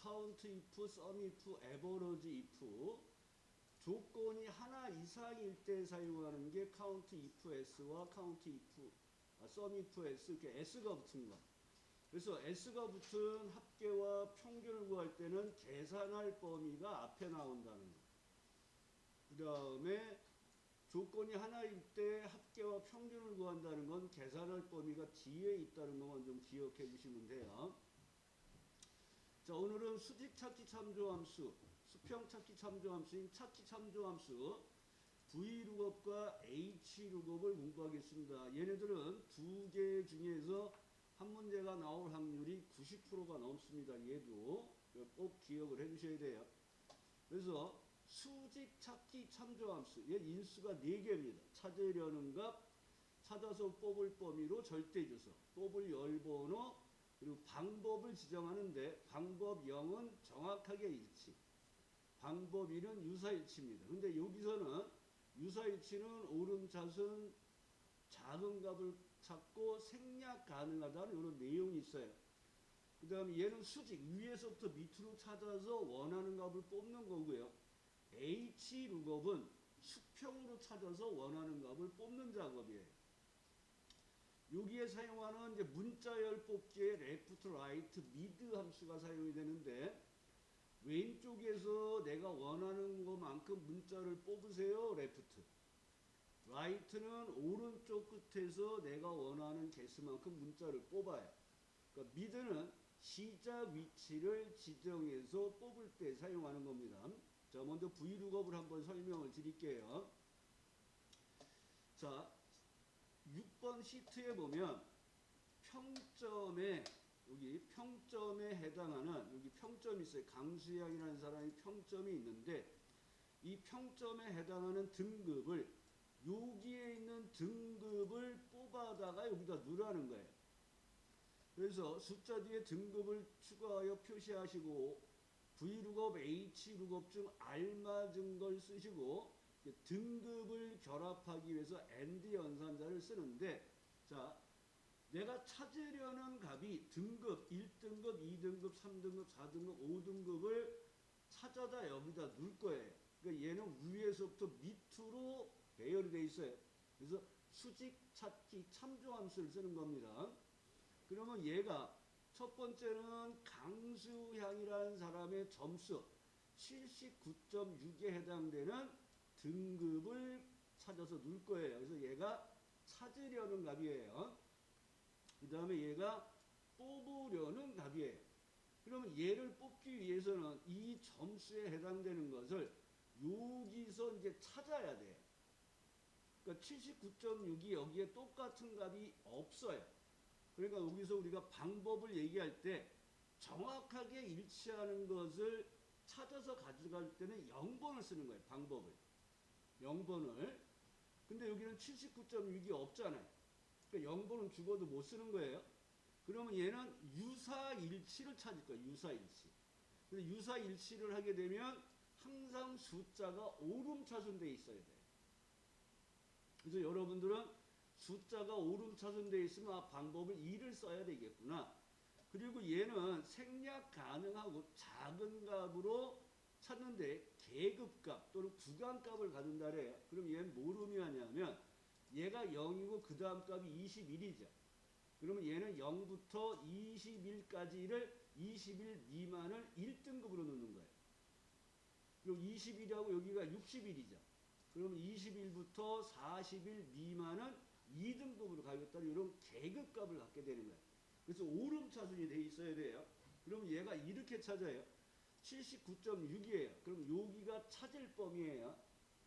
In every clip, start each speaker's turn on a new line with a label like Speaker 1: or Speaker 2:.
Speaker 1: count if, sum if, average if 조건이 하나 이상일 때 사용하는 게 count if s와 count if, sum if s 이렇게 s가 붙은 거. 그래서 s가 붙은 합계와 평균을 구할 때는 계산할 범위가 앞에 나온다는 거. 그 다음에 조건이 하나일 때 합계와 평균을 구한다는 건 계산할 범위가 뒤에 있다는 것만 좀 기억해 주시면 돼요. 자, 오늘은 수직 찾기 참조함수, 수평 찾기 참조함수인 찾기 참조함수 V룩업과 H룩업을 공부하겠습니다. 얘네들은 두 개 중에서 한 문제가 나올 확률이 90%가 넘습니다. 얘도 꼭 기억을 해 주셔야 돼요. 그래서 수직 찾기 참조함수, 얘 인수가 4개입니다. 찾으려는 값, 찾아서 뽑을 범위로 절대주소, 뽑을 열번호, 그리고 방법을 지정하는데 방법 0은 정확하게 일치, 방법 1은 유사일치입니다. 근데 여기서는 유사일치는 오름차순 작은 값을 찾고 생략 가능하다는 이런 내용이 있어요. 그 다음에 얘는 수직, 위에서부터 밑으로 찾아서 원하는 값을 뽑는 거고요. H룩업은 수평으로 찾아서 원하는 값을 뽑는 작업이에요. 여기에 사용하는 이제 문자열 뽑기에 left, right, mid 함수가 사용이 되는데 왼쪽에서 내가 원하는 것만큼 문자를 뽑으세요. left. right는 오른쪽 끝에서 내가 원하는 개수만큼 문자를 뽑아요. 그러니까 mid는 시작 위치를 지정해서 뽑을 때 사용하는 겁니다. 자, 먼저 V룩업을 한번 설명을 드릴게요. 자, 6번 시트에 보면 평점에, 여기 평점에 해당하는, 여기 평점이 있어요. 강수양이라는 사람이 평점이 있는데 이 평점에 해당하는 등급을, 여기에 있는 등급을 뽑아다가 여기다 넣으라는 거예요. 그래서 숫자 뒤에 등급을 추가하여 표시하시고 V룩업, H룩업 중 알맞은 걸 쓰시고 등급을 결합하기 위해서 AND 연산자를 쓰는데, 자, 내가 찾으려는 값이 등급 1등급, 2등급, 3등급, 4등급, 5등급을 찾아다 여기다 넣을 거예요. 그러니까 얘는 위에서부터 밑으로 배열이 돼 있어요. 그래서 수직 찾기 참조함수를 쓰는 겁니다. 그러면 얘가 첫 번째는 강수향이라는 사람의 점수 79.6에 해당되는 등급을 찾아서 넣을 거예요. 그래서 얘가 찾으려는 값이에요. 그 다음에 얘가 뽑으려는 값이에요. 그러면 얘를 뽑기 위해서는 이 점수에 해당되는 것을 여기서 이제 찾아야 돼요. 그러니까 79.6이 여기에 똑같은 값이 없어요. 그러니까 여기서 우리가 방법을 얘기할 때 정확하게 일치하는 것을 찾아서 가져갈 때는 0번을 쓰는 거예요. 방법을. 0번을. 근데 여기는 79.6이 없잖아요. 그러니까 0번은 죽어도 못 쓰는 거예요. 그러면 얘는 유사일치를 찾을 거예요. 유사일치. 근데 유사일치를 하게 되면 항상 숫자가 오름차순되어 있어야 돼요. 그래서 여러분들은 숫자가 오름차순되어 있으면 방법을 2를 써야 되겠구나. 그리고 얘는 생략 가능하고 작은 값으로 찾는데 계급값 또는 구간값을 가진다 그래요. 그럼 얘는 뭘 의미하냐면 얘가 0이고 그 다음 값이 21이죠. 그러면 얘는 0부터 21까지를 21 미만을 1등급으로 넣는 거예요. 그리고 21하고 여기가 60일이죠. 그러면 21부터 40일 미만은 2등급으로 가겠다는 이런 계급값을 갖게 되는 거예요. 그래서 오름차순이 돼 있어야 돼요. 그럼 얘가 이렇게 찾아요. 79.6이에요. 그럼 여기가 찾을 범위예요.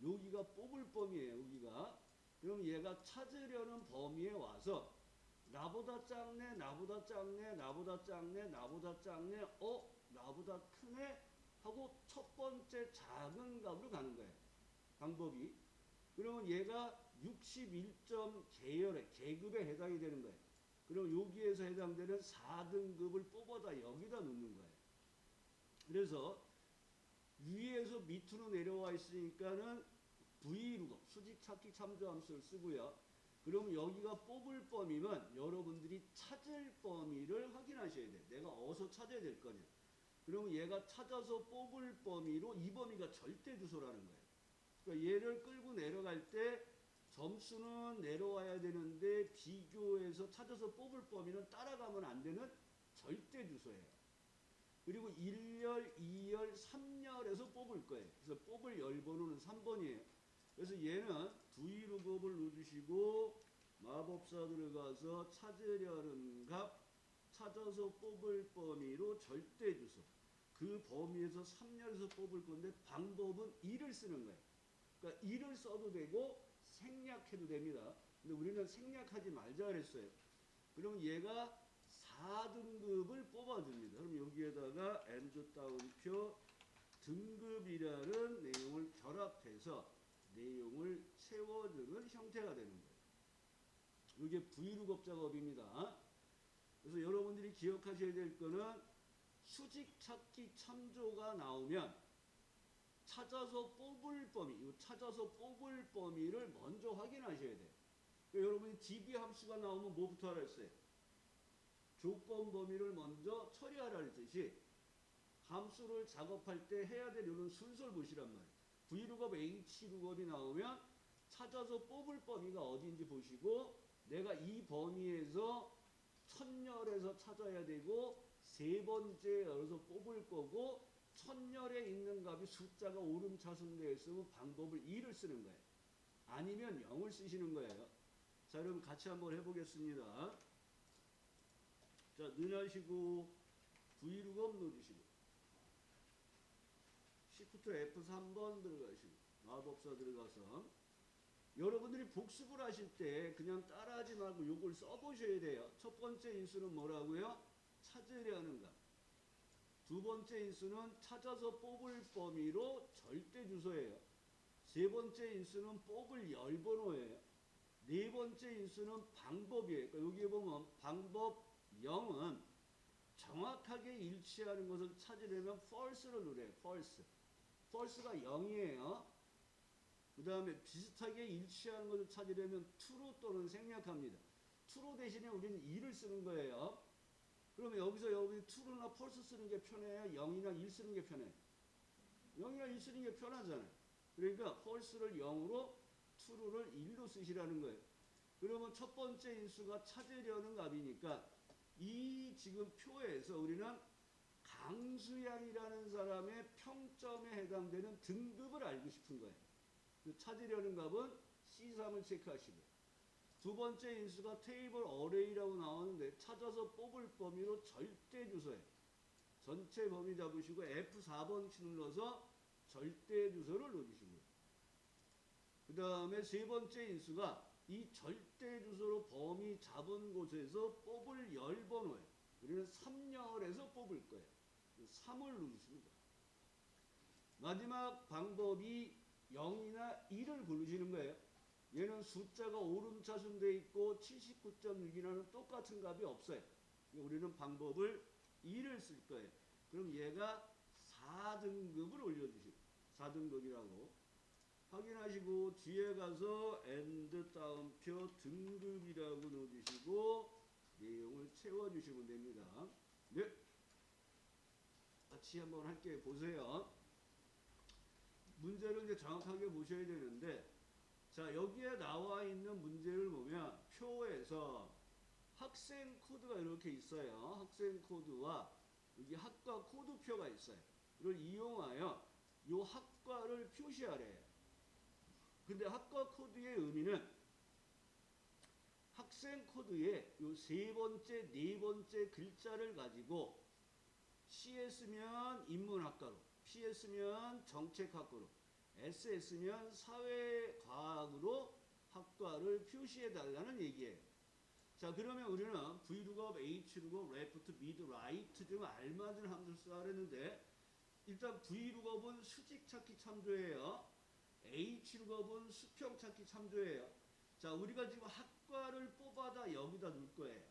Speaker 1: 여기가 뽑을 범위예요. 여기가. 그럼 얘가 찾으려는 범위에 와서 나보다 작네, 나보다 작네, 나보다 작네, 나보다 작네, 나보다 크네 하고 첫 번째 작은 값으로 가는 거예요. 방법이. 그러면 얘가 61점 계급에 해당이 되는 거예요. 그럼 여기에서 해당되는 4등급을 뽑아다 여기다 넣는 거예요. 그래서 위에서 밑으로 내려와 있으니까는 V룩업, 수직 찾기 참조함수를 쓰고요. 그럼 여기가 뽑을 범위면 여러분들이 찾을 범위를 확인하셔야 돼요. 내가 어디서 찾아야 될 거냐. 그러면 얘가 찾아서 뽑을 범위로 이 범위가 절대 주소라는 거예요. 그러니까 얘를 끌고 내려갈 때 점수는 내려와야 되는데 비교해서 찾아서 뽑을 범위는 따라가면 안 되는 절대 주소예요. 그리고 1열, 2열, 3열에서 뽑을 거예요. 그래서 뽑을 열번호는 3번이에요. 그래서 얘는 Vlookup을 넣어주시고 마법사 들어가서 찾으려는 값 찾아서 뽑을 범위로 절대 주소. 그 범위에서 3열에서 뽑을 건데 방법은 2를 쓰는 거예요. 그러니까 2를 써도 되고 생략해도 됩니다. 근데 우리는 생략하지 말자 그랬어요. 그럼 얘가 4등급을 뽑아줍니다. 그럼 여기에다가 엔드 따옴표 등급이라는 내용을 결합해서 내용을 채워주는 형태가 되는 거예요. 이게 Vlookup 작업입니다. 그래서 여러분들이 기억하셔야 될 거는 수직 찾기 참조가 나오면 찾아서 뽑을 범위, 이 찾아서 뽑을 범위를 먼저 확인하셔야 돼요. 그러니까 여러분이 DB 함수가 나오면 뭐부터 하라 했어요? 조건 범위를 먼저 처리하라 했듯이 함수를 작업할 때 해야 될 이런 순서를 보시란 말이에요. Vlookup, Hlookup이 나오면 찾아서 뽑을 범위가 어디인지 보시고 내가 이 범위에서 천열에서 찾아야 되고 세 번째 열어서 뽑을 거고 천열에 있는 값이 숫자가 오름차순되어 있으면 방법을 2를 쓰는 거예요. 아니면 0을 쓰시는 거예요. 자, 그럼 같이 한번 해보겠습니다. 자, 능하시고 Vlookup 넣어주시고 Shift F3번 들어가시고 마법사 들어가서 여러분들이 복습을 하실 때 그냥 따라하지 말고 요걸 써보셔야 돼요. 첫 번째 인수는 뭐라고요? 찾으려는 값. 두 번째 인수는 찾아서 뽑을 범위로 절대 주소예요. 세 번째 인수는 뽑을 열번호예요. 네 번째 인수는 방법이에요. 그러니까 여기에 보면 방법 0은 정확하게 일치하는 것을 찾으려면 false를 누려요. false. false가 0이에요. 그 다음에 비슷하게 일치하는 것을 찾으려면 true 또는 생략합니다. true 대신에 우리는 2를 쓰는 거예요. 그러면 여기서 여러분이 true나 false 쓰는 게 편해요? 0이나 1 쓰는 게 편해요? 0이나 1 쓰는 게 편하잖아요. 그러니까 false를 0으로 true를 1로 쓰시라는 거예요. 그러면 첫 번째 인수가 찾으려는 값이니까 이 지금 표에서 우리는 강수양이라는 사람의 평점에 해당되는 등급을 알고 싶은 거예요. 찾으려는 값은 C3을 체크하시고 두 번째 인수가 테이블 어레이라고 나오는데 찾아서 뽑을 범위로 절대 주소예요. 전체 범위 잡으시고 F4번 눌러서 절대 주소를 넣어주시고요. 그 다음에 세 번째 인수가 이 절대 주소로 범위 잡은 곳에서 뽑을 열번호예요. 우리는 3열에서 뽑을 거예요. 3을 누르십니다. 마지막 방법이 0이나 1을 고르시는 거예요. 얘는 숫자가 오름차순되어 있고 79.6이라는 똑같은 값이 없어요. 우리는 방법을 2를 쓸 거예요. 그럼 얘가 4등급을 올려주시고 4등급이라고 확인하시고 뒤에 가서 엔드 따옴표 등급이라고 넣어주시고 내용을 채워주시면 됩니다. 네, 같이 한번 할게요. 보세요. 문제를 이제 정확하게 보셔야 되는데, 자, 여기에 나와 있는 문제를 보면 표에서 학생 코드가 이렇게 있어요. 학생 코드와 여기 학과 코드표가 있어요. 이걸 이용하여 이 학과를 표시하래요. 근데 학과 코드의 의미는 학생 코드의 이 세 번째, 네 번째 글자를 가지고 CS면 인문학과로, PS면 정책학과로, SS면 사회과학으로 학과를 표시해 달라는 얘기예요. 자, 그러면 우리는 Vlookup, Hlookup, left, mid, right 등 알맞은 함수를 쓰라 그랬는데 일단 Vlookup은 수직 찾기 참조예요. Hlookup은 수평 찾기 참조예요. 자, 우리가 지금 학과를 뽑아다 여기다 놓을 거예요.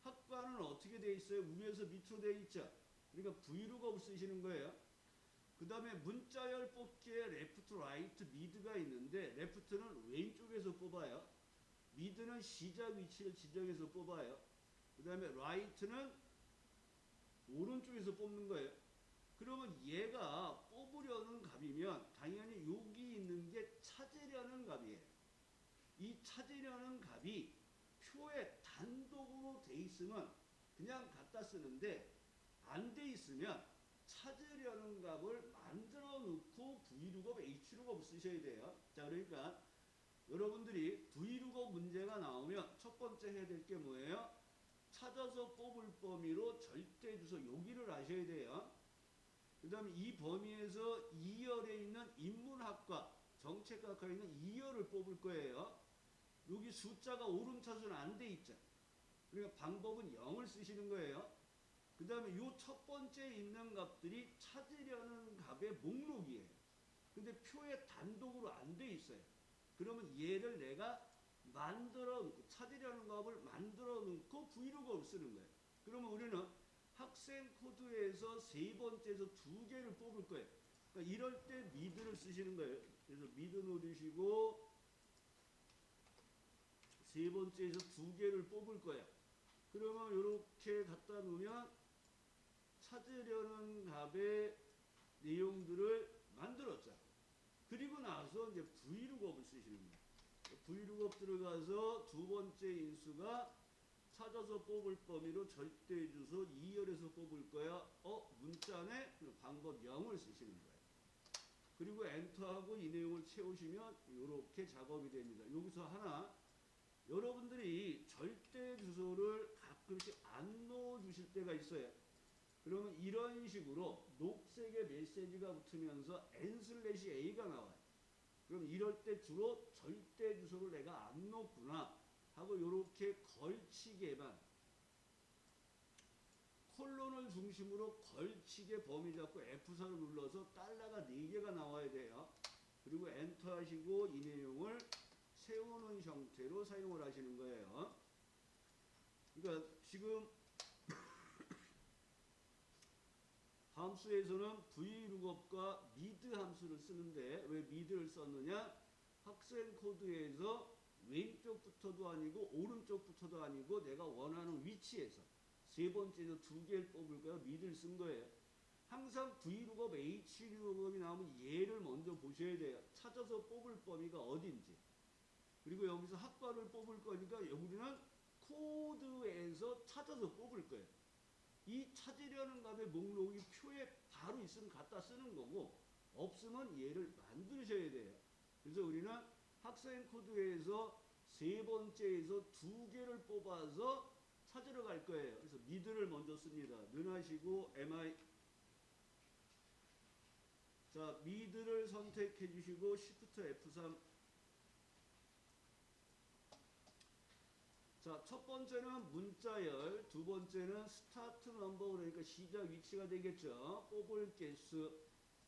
Speaker 1: 학과는 어떻게 돼 있어요? 위에서 밑으로 돼 있죠. 그러니까 Vlookup을 쓰시는 거예요. 그 다음에 문자열 뽑기에 left, right, mid가 있는데 left는 왼쪽에서 뽑아요. mid는 시작 위치를 지정해서 뽑아요. 그 다음에 right는 오른쪽에서 뽑는 거예요. 그러면 얘가 뽑으려는 값이면 당연히 여기 있는 게 찾으려는 값이에요. 이 찾으려는 값이 표에 단독으로 돼 있으면 그냥 갖다 쓰는데 안 돼 있으면 찾으려는 값을 만들어 놓고 Vlookup, Hlookup 쓰셔야 돼요. 자, 그러니까 여러분들이 Vlookup 문제가 나오면 첫 번째 해야 될 게 뭐예요? 찾아서 뽑을 범위로 절대 주소 여기를 아셔야 돼요. 그 다음에 이 범위에서 2열에 있는 인문학과 정책학과에 있는 2열을 뽑을 거예요. 여기 숫자가 오름차순 안 돼 있죠. 그러니까 방법은 0을 쓰시는 거예요. 그 다음에 이 첫 번째 있는 값들이 찾으려는 값의 목록이에요. 근데 표에 단독으로 안 돼 있어요. 그러면 얘를 내가 만들어 놓고 찾으려는 값을 만들어 놓고 Vlookup 쓰는 거예요. 그러면 우리는 학생 코드에서 세 번째에서 두 개를 뽑을 거예요. 그러니까 이럴 때 미드를 쓰시는 거예요. 그래서 미드 누르시고 세 번째에서 두 개를 뽑을 거예요. 그러면 이렇게 갖다 놓으면 찾으려는 값의 내용들을 만들었죠. 그리고 나서 이제 Vlookup을 쓰시는 거예요. Vlookup 들어가서 두 번째 인수가 찾아서 뽑을 범위로 절대 주소 2열에서 뽑을 거야. 문자네? 방법 0을 쓰시는 거예요. 그리고 엔터하고 이 내용을 채우시면 이렇게 작업이 됩니다. 여기서 하나, 여러분들이 절대 주소를 가끔씩 안 넣어 주실 때가 있어요. 그러면 이런 식으로 녹색의 메시지가 붙으면서 n/a가 나와요. 그럼 이럴 때 주로 절대 주소를 내가 안 넣었구나 하고 이렇게 걸치게만 콜론을 중심으로 걸치게 범위 잡고 F4를 눌러서 달러가 4개가 나와야 돼요. 그리고 엔터 하시고 이 내용을 세우는 형태로 사용을 하시는 거예요. 그러니까 지금 함수에서는 Vlookup과 mid 함수를 쓰는데 왜 mid를 썼느냐? 학생 코드에서 왼쪽부터도 아니고 오른쪽부터도 아니고 내가 원하는 위치에서 세 번째에서 두 개를 뽑을 거야. mid를 쓴 거예요. 항상 Vlookup, Hlookup이 나오면 얘를 먼저 보셔야 돼요. 찾아서 뽑을 범위가 어딘지. 그리고 여기서 학과를 뽑을 거니까 우리는 코드에서 찾아서 뽑을 거예요. 이 찾으려는 값의 목록이 표에 바로 있으면 갖다 쓰는 거고 없으면 얘를 만드셔야 돼요. 그래서 우리는 학생 코드에서 세 번째에서 두 개를 뽑아서 찾으러 갈 거예요. 그래서 mid를 먼저 씁니다. 눈하시고 mi. 자, mid를 선택해 주시고 Shift F3. 자, 첫 번째는 문자열, 두 번째는 스타트 넘버, 그러니까 시작 위치가 되겠죠. 뽑을 개수.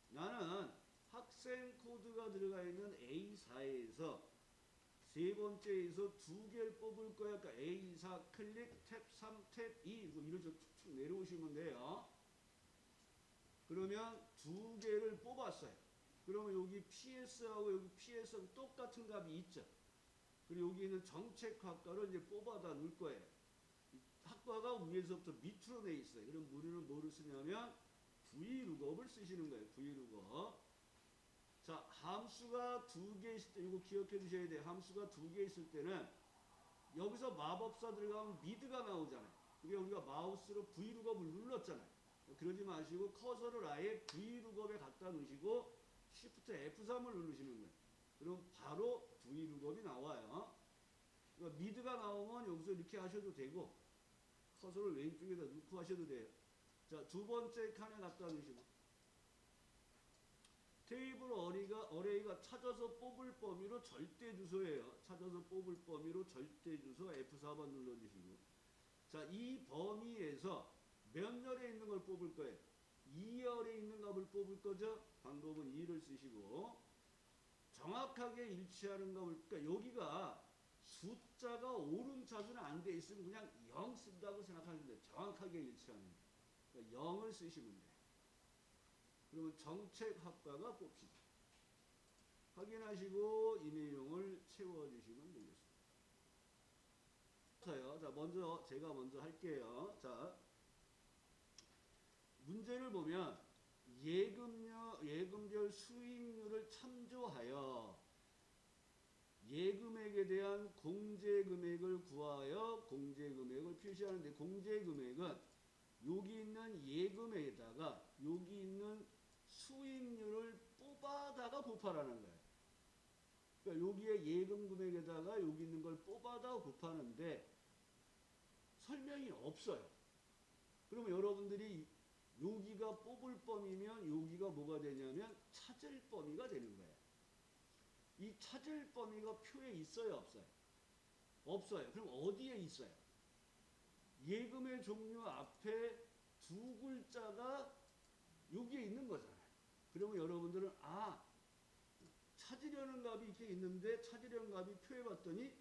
Speaker 1: 나는 학생 코드가 들어가 있는 A4에서 세 번째에서 두 개를 뽑을 거야. 그러니까 A4 클릭 탭 3, 탭 2 이렇게 쭉쭉 내려오시면 돼요. 그러면 두 개를 뽑았어요. 그러면 여기 PS하고 여기 PS하고 똑같은 값이 있죠. 그리고 여기 있는 정책학과를 이제 뽑아다 놓을 거예요. 학과가 위에서부터 밑으로 내 있어요. 그럼 우리는 뭐를 쓰냐면 Vlookup을 쓰시는 거예요. Vlookup. 자, 함수가 두 개 있을 때 이거 기억해 두셔야 돼요. 함수가 두 개 있을 때는 여기서 마법사 들어가면 mid가 나오잖아요. 그게 우리가 마우스로 Vlookup을 눌렀잖아요. 그러지 마시고 커서를 아예 Vlookup에 갖다 놓으시고 Shift F3을 누르시는 거예요. 그럼 바로 Vlookup이 나와요. 그러니까 mid가 나오면 여기서 이렇게 하셔도 되고 커서를 왼쪽에다 놓고 하셔도 돼요. 자, 두 번째 칸에 갖다 놓으시고 테이블 어레이가 찾아서 뽑을 범위로 절대 주소예요. 찾아서 뽑을 범위로 절대 주소 F4번 눌러주시고 자, 이 범위에서 몇 열에 있는 걸 뽑을 거예요. 2열에 있는 값을 뽑을 거죠. 방법은 2를 쓰시고 정확하게 일치하는 값을 그러니까 여기가 숫자가 오름차순 안 돼 있으면 그냥 0 쓴다고 생각하시면 돼요. 정확하게 일치하는 거. 그러니까 0을 쓰시면 돼요. 그러면 정책학과가 뽑히죠. 확인하시고 이 내용을 채워주시면 되겠습니다. 자, 제가 먼저 할게요. 자, 문제를 보면 예금별 수익률을 참조하여 예금액에 대한 공제금액을 구하여 공제금액을 표시하는데, 공제금액은 여기 있는 예금에다가 여기 있는 수익률을 뽑아다가 곱하라는 거예요. 그러니까 여기에 예금금액에다가 여기 있는 걸 뽑아다가 곱하는데 설명이 없어요. 그러면 여러분들이 여기가 뽑을 범위면 여기가 뭐가 되냐면 찾을 범위가 되는 거예요. 이 찾을 범위가 표에 있어요, 없어요? 없어요. 그럼 어디에 있어요? 예금의 종류 앞에 두 글자가 여기에 있는 거잖아요. 그러면 여러분들은 찾으려는 값이 이렇게 있는데 찾으려는 값이 표에 봤더니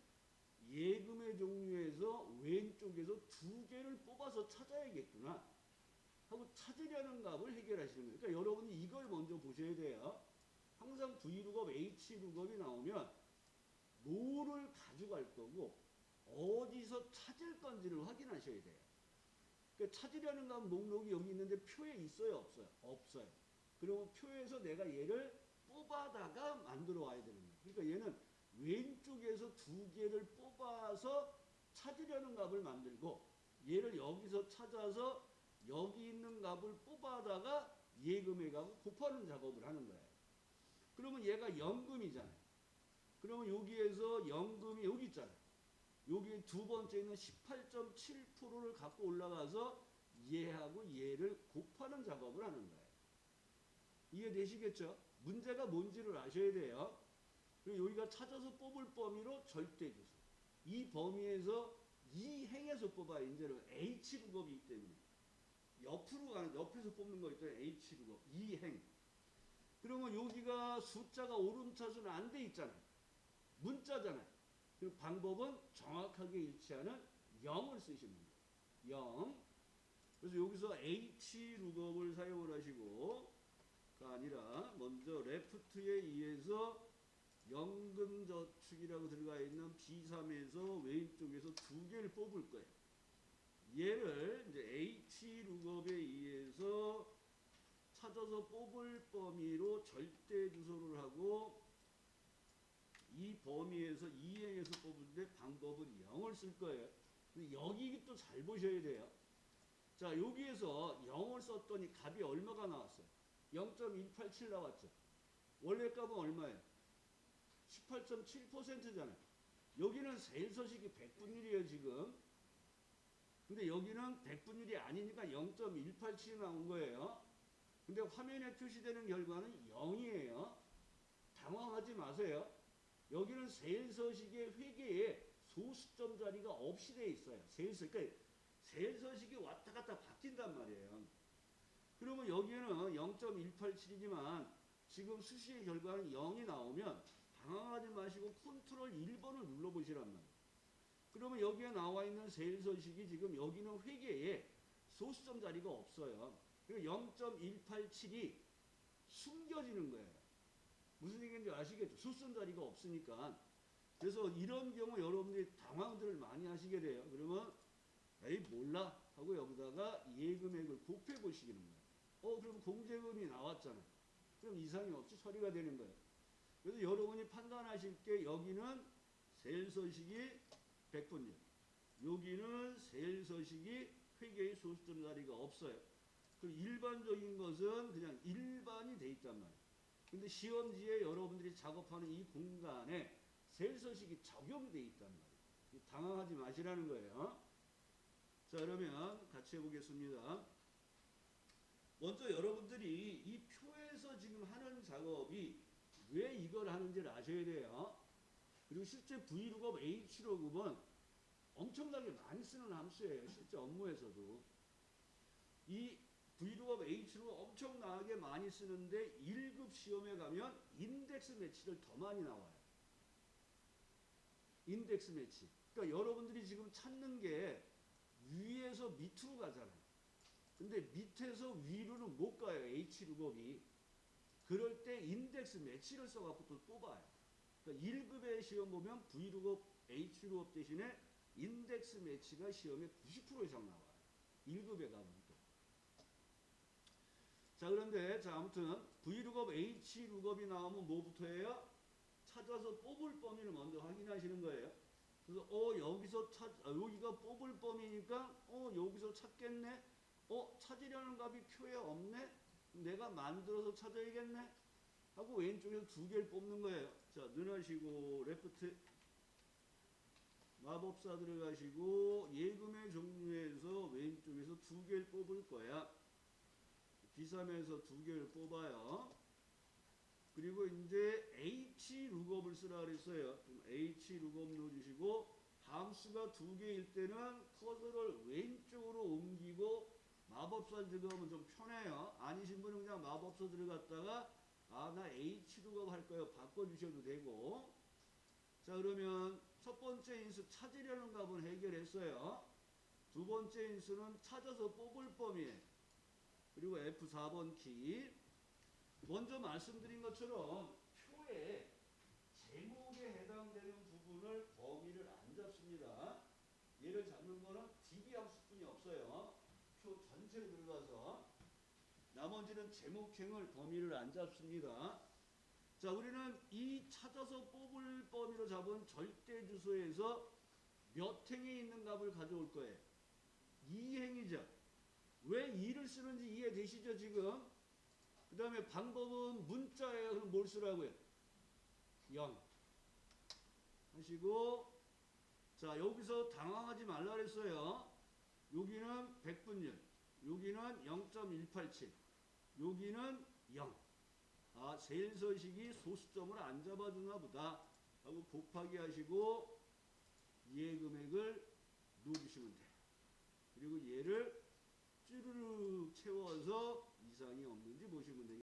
Speaker 1: 예금의 종류에서 왼쪽에서 두 개를 뽑아서 찾아야겠구나 하고 찾으려는 값을 해결하시는 거예요. 그러니까 여러분이 이걸 먼저 보셔야 돼요. 항상 V룩업, H룩업이 나오면 뭐를 가져갈 거고 어디서 찾을 건지를 확인하셔야 돼요. 그러니까 찾으려는 값 목록이 여기 있는데 표에 있어요, 없어요? 없어요. 그러면 표에서 내가 얘를 뽑아다가 만들어 와야 되는 거예요. 그러니까 얘는 왼쪽에서 두 개를 뽑아서 찾으려는 값을 만들고 얘를 여기서 찾아서 여기 있는 값을 뽑아다가 예금의 값을 곱하는 작업을 하는 거예요. 그러면 얘가 연금이잖아요. 그러면 여기에서 연금이 여기 있잖아요. 여기 두 번째 있는 18.7%를 갖고 올라가서 얘하고 얘를 곱하는 작업을 하는 거예요. 이해되시겠죠? 문제가 뭔지를 아셔야 돼요. 그리고 여기가 찾아서 뽑을 범위로 절대주수. 이 범위에서 이 행에서 뽑아요. 이제는 H룩업이기 때문에. 옆으로 가는, 옆에서 뽑는 거 있잖아요. H룩업. 이 행. 그러면 여기가 숫자가 오름차순 안 돼 있잖아요. 문자잖아요. 그 방법은 정확하게 일치하는 0을 쓰시는 거예요. 0. 그래서 여기서 H룩업을 사용을 하시고 가 아니라 먼저 레프트에 의해서 연금저축이라고 들어가 있는 B3에서 왼쪽에서 두 개를 뽑을 거예요. 얘를 이제 H룩업에 의해서 찾아서 뽑을 범위로 절대 주소를 하고 이 범위에서 이행에서 뽑을 때 방법은 0을 쓸 거예요. 근데 여기 또 잘 보셔야 돼요. 자, 여기에서 0을 썼더니 값이 얼마가 나왔어요? 0.187 나왔죠. 원래 값은 얼마예요? 18.7%잖아요. 여기는 세일서식이 100분율이에요, 지금. 근데 여기는 100분율이 아니니까 0.187이 나온 거예요. 근데 화면에 표시되는 결과는 0이에요. 당황하지 마세요. 여기는 세일서식의 회계에 소수점 자리가 없이 돼 있어요. 그러니까 세일서식이 왔다 갔다 바뀐단 말이에요. 그러면 여기에는 0.187이지만 지금 수시의 결과는 0이 나오면 당황하지 마시고 컨트롤 1번을 눌러보시란 말이에요. 그러면 여기에 나와 있는 세일서식이 지금 여기는 회계에 소수점 자리가 없어요. 그리고 0.187이 숨겨지는 거예요. 무슨 얘기인지 아시겠죠? 소수점 자리가 없으니까. 그래서 이런 경우 여러분들이 당황들을 많이 하시게 돼요. 그러면 에이 몰라 하고 여기다가 예금액을 곱해 보시는 거예요. 그럼 공제금이 나왔잖아요. 그럼 이상이 없이 처리가 되는 거예요. 그래서 여러분이 판단하실 게 여기는 세일서식이 100분율, 여기는 세일서식이 회계의 소수점 자리가 없어요. 그럼 일반적인 것은 그냥 일반이 돼 있단 말이에요. 근데 시험지에 여러분들이 작업하는 이 공간에 세일서식이 적용돼 있단 말이에요. 당황하지 마시라는 거예요. 자, 그러면 같이 해보겠습니다. 먼저 여러분들이 이 표에서 지금 하는 작업이 왜 이걸 하는지를 아셔야 돼요. 그리고 실제 V룩업, H룩업은 엄청나게 많이 쓰는 함수예요. 실제 업무에서도. 이 V룩업, H룩업 엄청나게 많이 쓰는데 1급 시험에 가면 인덱스 매치를 더 많이 나와요. 인덱스 매치. 그러니까 여러분들이 지금 찾는 게 위에서 밑으로 가잖아요. 근데 밑에서 위로는 못 가요. H룩업이. 그럴 때 인덱스 매치를 써갖고 또 뽑아요. 그러니까 1급의 시험 보면 V룩업, H룩업 대신에 인덱스 매치가 시험에 90% 이상 나와요. 1급에 가면 또. 자, 그런데 자 아무튼 V룩업, H룩업이 나오면 뭐부터 해요? 찾아서 뽑을 범위를 먼저 확인하시는 거예요. 그래서 여기서 여기가 뽑을 범위니까 여기서 찾겠네. 찾으려는 값이 표에 없네. 내가 만들어서 찾아야겠네. 하고 왼쪽에서 두 개를 뽑는 거예요. 자, 눈하시고 레프트 마법사 들어가시고 예금의 종류에서 왼쪽에서 두 개를 뽑을 거야. 기삼에서 두 개를 뽑아요. 그리고 이제 H룩업을 쓰라 그랬어요. 좀 H룩업 넣어주시고 함수가 두 개일 때는 커서를 왼쪽으로 옮기고 마법사 들어가면 좀 편해요. 아니신 분은 그냥 마법사 들어갔다가 나 H룩업 할 거예요. 바꿔주셔도 되고. 자, 그러면 첫 번째 인수 찾으려는 값은 해결했어요. 두 번째 인수는 찾아서 뽑을 범위에 그리고 F4번 키. 먼저 말씀드린 것처럼 표에 제목에 해당되는 부분을 범위를 안 잡습니다. 얘를 잡는 거는 DB 함수뿐이 없어요. 표 전체로 들어가서 나머지는 제목행을 범위를 안 잡습니다. 자, 우리는 이 찾아서 뽑을 범위로 잡은 절대 주소에서 몇 행에 있는 값을 가져올 거예요. 2행이죠. 왜 2를 쓰는지 이해되시죠 지금? 그 다음에 방법은 문자예요. 그럼 뭘 쓰라고요? 0 하시고 자, 여기서 당황하지 말라 그랬어요. 여기는 백분율, 여기는 0.187, 여기는 0. 세일서식이 소수점을 안 잡아주나 보다 하고 곱하기 하시고 이해금액을 넣어주시면 돼요. 그리고 얘를 쭈르륵 채워서 이상이 없는지 보시면 돼요.